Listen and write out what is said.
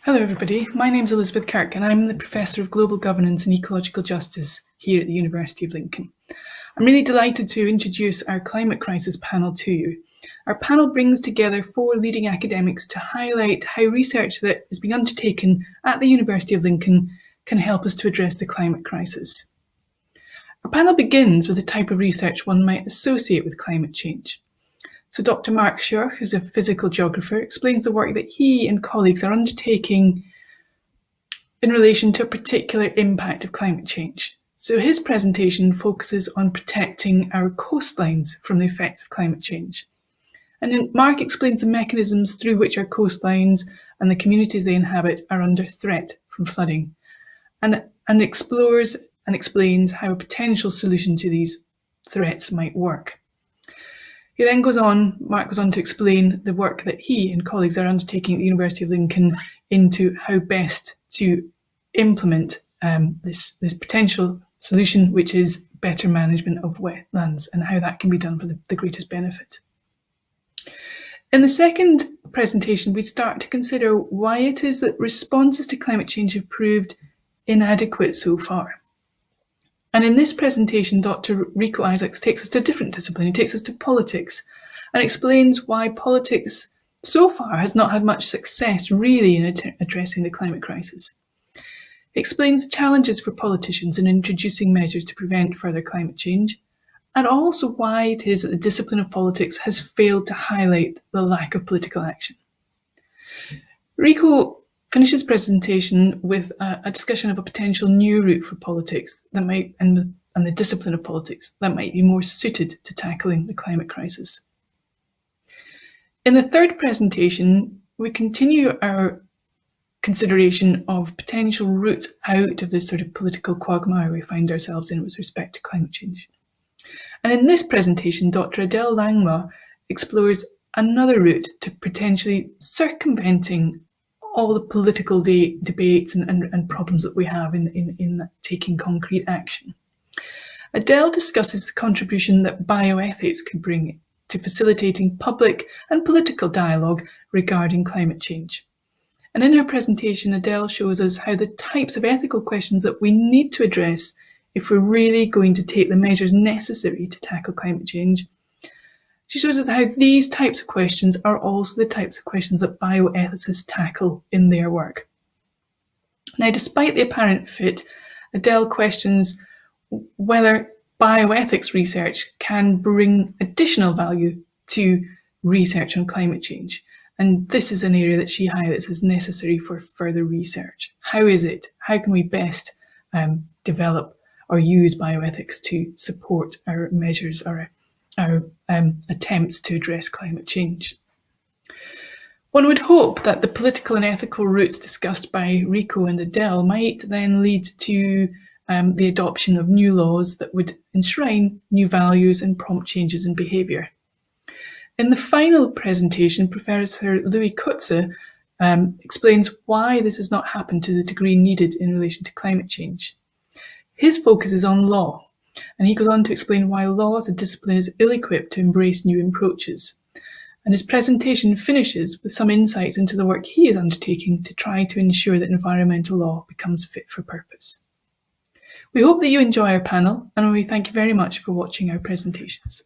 Hello everybody, my name is Elizabeth Kirk and I'm the Professor of Global Governance and Ecological Justice here at the University of Lincoln. I'm really delighted to introduce our climate crisis panel to you. Our panel brings together 4 leading academics to highlight how research that is being undertaken at the University of Lincoln can help us to address the climate crisis. Our panel begins with the type of research one might associate with climate change. So Dr. Mark Schorch, who's a physical geographer, explains the work that he and colleagues are undertaking in relation to a particular impact of climate change. So his presentation focuses on protecting our coastlines from the effects of climate change. And then Mark explains the mechanisms through which our coastlines and the communities they inhabit are under threat from flooding, and explores and explains how a potential solution to these threats might work. He then Mark goes on to explain the work that he and colleagues are undertaking at the University of Lincoln into how best to implement this potential solution, which is better management of wetlands, and how that can be done for the greatest benefit. In the second presentation, we start to consider why it is that responses to climate change have proved inadequate so far. And in this presentation, Dr. Rico Isaacs takes us to a different discipline. He takes us to politics and explains why politics so far has not had much success really in addressing the climate crisis. He explains the challenges for politicians in introducing measures to prevent further climate change, and also why it is that the discipline of politics has failed to highlight the lack of political action. Rico finishes his presentation with a discussion of a potential new route for politics that might, and the discipline of politics that might be more suited to tackling the climate crisis. In the third presentation, we continue our consideration of potential routes out of this sort of political quagmire we find ourselves in with respect to climate change. And in this presentation, Dr. Adele Langlois explores another route to potentially circumventing all the political debates and problems that we have in taking concrete action. Adele discusses the contribution that bioethics could bring to facilitating public and political dialogue regarding climate change. And in her presentation, Adele shows us how the types of ethical questions that we need to address if we're really going to take the measures necessary to tackle climate change. She shows us how these types of questions are also the types of questions that bioethicists tackle in their work. Now, despite the apparent fit, Adele questions whether bioethics research can bring additional value to research on climate change. And this is an area that she highlights as necessary for further research. How is it? How can we best develop or use bioethics to support our measures or our attempts to address climate change? One would hope that the political and ethical routes discussed by Rico and Adele might then lead to the adoption of new laws that would enshrine new values and prompt changes in behaviour. In the final presentation, Professor Louis Kutze explains why this has not happened to the degree needed in relation to climate change. His focus is on law, and he goes on to explain why law as a discipline is ill-equipped to embrace new approaches. And his presentation finishes with some insights into the work he is undertaking to try to ensure that environmental law becomes fit for purpose. We hope that you enjoy our panel, and we thank you very much for watching our presentations.